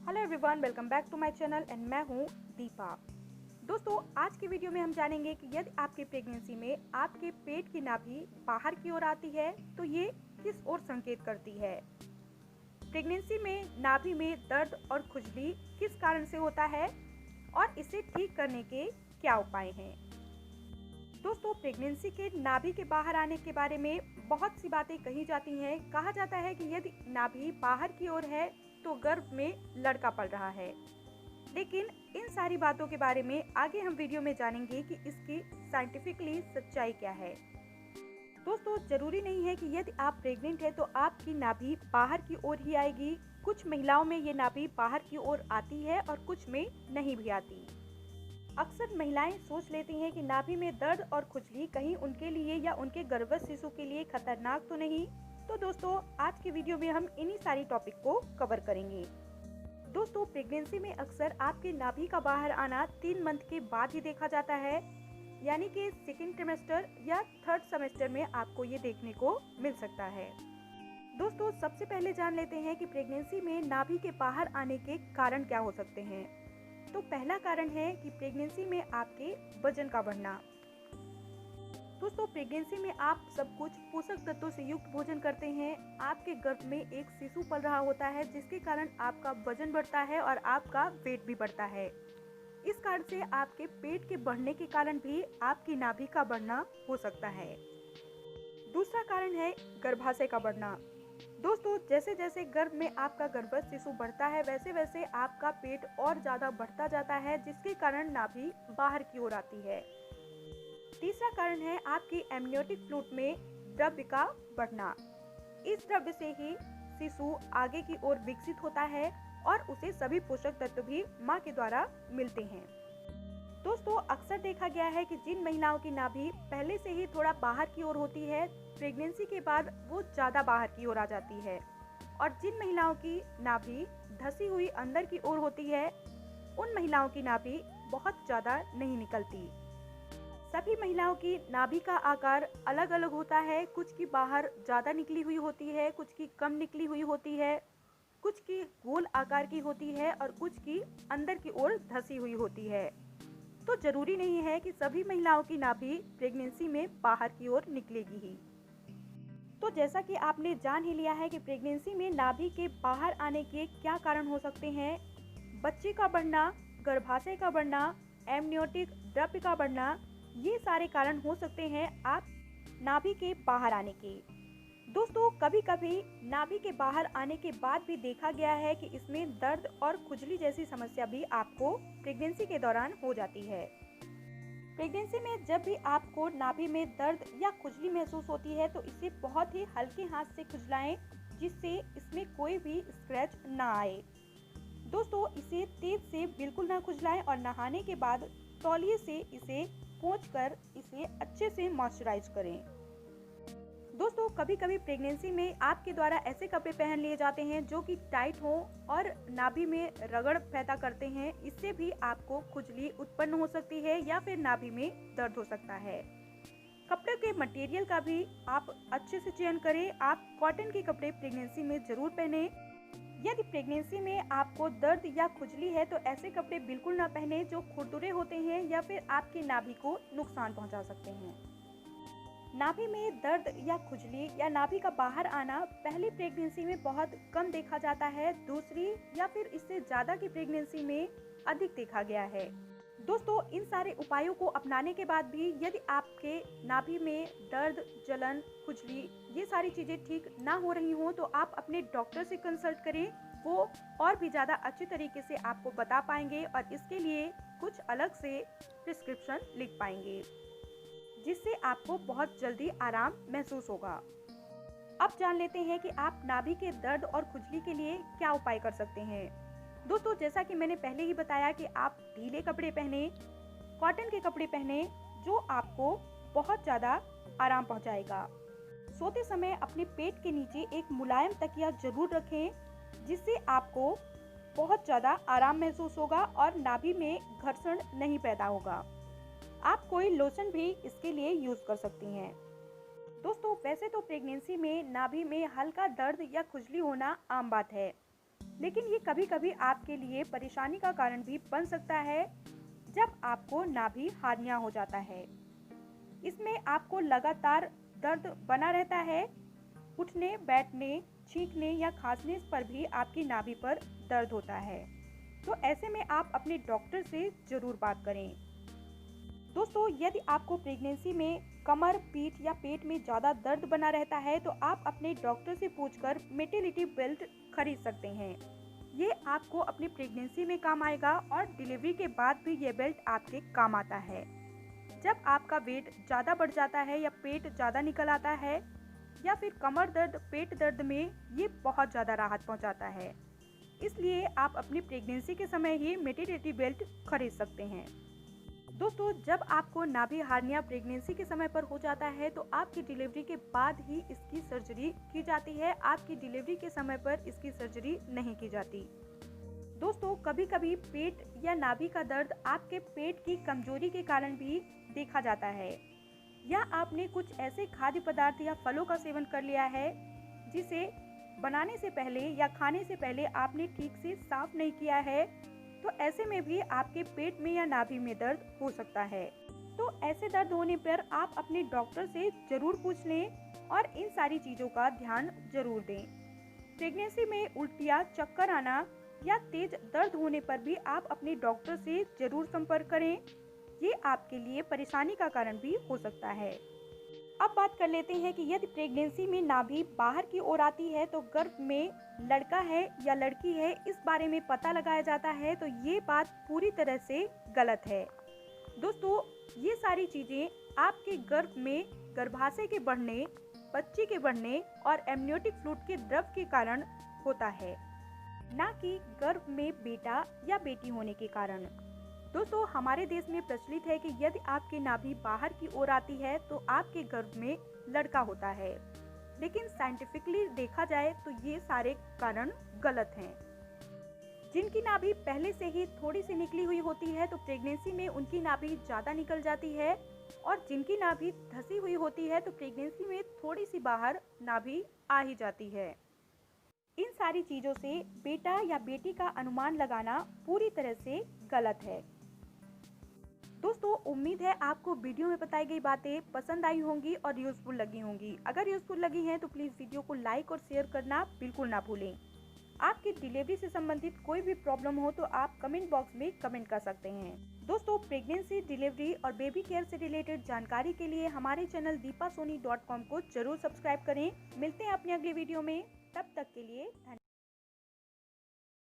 Hello everyone, welcome back to my channel and मैं हूं दीपा। दोस्तों, आज की वीडियो में हम जानेंगे कि यदि आपकी प्रेगनेंसी में आपके पेट की नाभि बाहर की ओर आती है तो ये किस ओर संकेत करती है। प्रेगनेंसी में नाभि में दर्द और खुजली किस कारण से होता है और इसे ठीक करने के क्या उपाय हैं। दोस्तों, प्रेगनेंसी के नाभि के बाहर आने के बारे में बहुत सी बातें कही जाती हैं। कहा जाता है कि यदि नाभि बाहर की ओर है तो गर्भ में लड़का पल रहा है, लेकिन इन सारी बातों के बारे में आगे हम वीडियो में जानेंगे कि इसकी साइंटिफिकली सच्चाई क्या है। दोस्तों, जरूरी नहीं है कि यदि आप प्रेग्नेंट है तो आपकी नाभि बाहर की ओर ही आएगी। कुछ महिलाओं में ये नाभि बाहर की ओर आती है और कुछ में नहीं भी आती। अक्सर महिलाएं सोच लेती हैं कि नाभि में दर्द और खुजली कहीं उनके लिए या उनके गर्भस्थ शिशु के लिए खतरनाक तो नहीं। तो दोस्तों, आज की वीडियो में हम इन्हीं सारी टॉपिक को कवर करेंगे। दोस्तों, प्रेगनेंसी में अक्सर आपके नाभि का बाहर आना 3 मंथ के बाद ही देखा जाता है, यानी कि सेकेंड ट्रिमेस्टर या थर्ड सेमेस्टर में आपको ये देखने को मिल सकता है। दोस्तों, सबसे पहले जान लेते हैं कि प्रेगनेंसी में नाभि के बाहर आने के कारण क्या हो सकते हैं। तो पहला कारण है कि प्रेगनेंसी में आपके वजन का बढ़ना। दोस्तों, प्रेगनेंसी में आप सब कुछ पोषक तत्वों से युक्त भोजन करते हैं। आपके गर्भ में एक शिशु पल रहा होता है, जिसके कारण आपका वजन बढ़ता है और आपका वेट भी बढ़ता है। इस कारण से आपके पेट के बढ़ने के कारण भी आपकी नाभि का बढ़ना हो सकता है। दूसरा कारण है गर्भाशय का बढ़ना। दोस्तों, जैसे जैसे गर्भ में आपका गर्भस्थ शिशु बढ़ता है वैसे वैसे आपका पेट और ज्यादा बढ़ता जाता है, जिसके कारण नाभि बाहर की ओर आती है। तीसरा कारण है आपकी एमनियोटिक फ्लूइड में द्रव्य का बढ़ना। इस द्रव्य से ही शिशु आगे की ओर विकसित होता है और उसे सभी पोषक तत्व भी मां के द्वारा मिलते हैं। दोस्तों, अक्सर देखा गया है कि जिन महिलाओं की नाभि पहले से ही थोड़ा बाहर की ओर होती है, प्रेगनेंसी के बाद वो ज्यादा बाहर की ओर आ जाती है, और जिन महिलाओं की नाभि धसी हुई अंदर की ओर होती है, उन महिलाओं की नाभि बहुत ज्यादा नहीं निकलती। सभी महिलाओं की नाभि का आकार अलग अलग होता है। कुछ की बाहर ज्यादा निकली हुई होती है, कुछ की कम निकली हुई होती है, कुछ की गोल आकार की होती है और कुछ की अंदर की ओर धसी हुई होती है। तो जरूरी नहीं है कि सभी महिलाओं की नाभि प्रेगनेंसी में बाहर की ओर निकलेगी ही। तो जैसा कि आपने जान ही लिया है कि प्रेगनेंसी में नाभि के बाहर आने के क्या कारण हो सकते हैं। बच्चे का बढ़ना, गर्भाशय का बढ़ना, एमनियोटिक द्रव्य का बढ़ना, ये सारे कारण हो सकते हैं आप नाभि के बाहर आने के। दोस्तों, कभी कभी नाभि के बाहर आने के बाद भी देखा गया है कि इसमें दर्द और खुजली जैसी समस्या भी आपको प्रेगनेंसी के दौरान हो जाती है। प्रेगनेंसी में जब भी आपको नाभि में दर्द या खुजली महसूस होती है तो इसे बहुत ही हल्के हाथ से खुजलाएं, जिससे इसमें कोई भी स्क्रैच ना आए। दोस्तों, इसे तेज से बिल्कुल ना खुजलाएं और नहाने के बाद तौलिए से इसे पोंछकर इसे अच्छे से मॉइस्चराइज करें। दोस्तों, कभी कभी प्रेगनेंसी में आपके द्वारा ऐसे कपड़े पहन लिए जाते हैं जो कि टाइट हो और नाभि में रगड़ पैदा करते हैं। इससे भी आपको खुजली उत्पन्न हो सकती है या फिर नाभि में दर्द हो सकता है। कपड़े के मटेरियल का भी आप अच्छे से चयन करें। आप कॉटन के कपड़े प्रेगनेंसी में जरूर पहने। यदि प्रेगनेंसी में आपको दर्द या खुजली है तो ऐसे कपड़े बिल्कुल ना पहने जो खुरदुरे होते हैं या फिर आपके नाभि को नुकसान पहुंचा सकते हैं। नाभि में दर्द या खुजली या नाभि का बाहर आना पहली प्रेगनेंसी में बहुत कम देखा जाता है, दूसरी या फिर इससे ज्यादा की प्रेगनेंसी में अधिक देखा गया है। दोस्तों, इन सारे उपायों को अपनाने के बाद भी यदि आपके नाभि में दर्द, जलन, खुजली ये सारी चीजें ठीक ना हो रही हो तो आप अपने डॉक्टर से कंसल्ट करें। वो और भी ज्यादा अच्छे तरीके से आपको बता पाएंगे और इसके लिए कुछ अलग से प्रिस्क्रिप्शन लिख पाएंगे, जिससे आपको बहुत जल्दी आराम महसूस होगा। अब जान लेते हैं कि आप नाभि के दर्द और खुजली के लिए क्या उपाय कर सकते हैं। दोस्तों, जैसा कि मैंने पहले ही बताया कि आप ढीले कपड़े पहने, कॉटन के कपड़े पहने, जो आपको बहुत ज्यादा आराम पहुंचाएगा। सोते समय अपने पेट के नीचे एक मुलायम तकिया जरूर रखें, जिससे आपको बहुत ज्यादा आराम महसूस होगा और नाभि में घर्षण नहीं पैदा होगा। आप कोई लोशन भी इसके लिए यूज कर सकती हैं। दोस्तों, वैसे तो प्रेगनेंसी में नाभि में हल्का दर्द या खुजली होना आम बात है, लेकिन ये कभी कभी आपके लिए परेशानी का कारण भी बन सकता है जब आपको नाभि हार्निया हो जाता है। इसमें आपको लगातार दर्द बना रहता है। उठने, बैठने, छींकने या खांसने पर भी आपकी नाभि पर दर्द होता है। तो ऐसे में आप अपने डॉक्टर से जरूर बात करें। दोस्तों, यदि आपको प्रेगनेंसी में कमर, पीठ या पेट में ज़्यादा दर्द बना रहता है तो आप अपने डॉक्टर से पूछकर मेटर्निटी बेल्ट खरीद सकते हैं। ये आपको अपनी प्रेगनेंसी में काम आएगा और डिलीवरी के बाद भी ये बेल्ट आपके काम आता है। जब आपका वेट ज़्यादा बढ़ जाता है या पेट ज़्यादा निकल आता है या फिर कमर दर्द, पेट दर्द में ये बहुत ज़्यादा राहत पहुंचाता है। इसलिए आप अपनी प्रेगनेंसी के समय ही मेटर्निटी बेल्ट खरीद सकते हैं। दोस्तों, जब आपको नाभि हार्निया प्रेगनेंसी के समय पर हो जाता है तो आपकी डिलीवरी के बाद ही इसकी सर्जरी की जाती है। आपकी डिलीवरी के समय पर इसकी सर्जरी नहीं की जाती। दोस्तों, कभी कभी पेट या नाभि का दर्द आपके पेट की कमजोरी के कारण भी देखा जाता है, या आपने कुछ ऐसे खाद्य पदार्थ या फलों का सेवन कर लिया है जिसे बनाने से पहले या खाने से पहले आपने ठीक से साफ नहीं किया है, तो ऐसे में भी आपके पेट में या नाभि में दर्द हो सकता है। तो ऐसे दर्द होने पर आप अपने डॉक्टर से जरूर पूछ लें और इन सारी चीज़ों का ध्यान जरूर दें। प्रेगनेंसी में उल्टियाँ, चक्कर आना या तेज दर्द होने पर भी आप अपने डॉक्टर से जरूर संपर्क करें। ये आपके लिए परेशानी का कारण भी हो सकता है। अब बात कर लेते हैं कि यदि प्रेगनेंसी में नाभि बाहर की ओर आती है तो गर्भ में लड़का है या लड़की है, इस बारे में पता लगाया जाता है, तो ये बात पूरी तरह से गलत है। दोस्तों, ये सारी चीज़ें आपके गर्भ में गर्भाशय के बढ़ने, बच्चे के बढ़ने और एमनियोटिक फ्लूइड के द्रव के कारण होता है, ना कि गर्भ में बेटा या बेटी होने के कारण। दोस्तों, हमारे देश में प्रचलित है कि यदि आपकी नाभि बाहर की ओर आती है तो आपके गर्भ में लड़का होता है, लेकिन साइंटिफिकली देखा जाए तो ये सारे कारण गलत हैं। जिनकी नाभि पहले से ही थोड़ी सी निकली हुई होती है तो प्रेगनेंसी में उनकी नाभि ज़्यादा निकल जाती है, और जिनकी नाभि धसी हुई होती है तो प्रेगनेंसी में थोड़ी सी बाहर नाभि आ ही जाती है। इन सारी चीज़ों से बेटा या बेटी का अनुमान लगाना पूरी तरह से गलत है। दोस्तों, उम्मीद है आपको वीडियो में बताई गई बातें पसंद आई होंगी और यूजफुल लगी होंगी। अगर यूजफुल लगी हैं तो प्लीज़ वीडियो को लाइक और शेयर करना बिल्कुल ना भूलें। आपकी डिलीवरी से संबंधित कोई भी प्रॉब्लम हो तो आप कमेंट बॉक्स में कमेंट कर सकते हैं। दोस्तों, प्रेगनेंसी, डिलीवरी और बेबी केयर से रिलेटेड जानकारी के लिए हमारे चैनल deepasoni.com को जरूर सब्सक्राइब करें। मिलते हैं अपने अगले वीडियो में, तब तक के लिए धन्यवाद।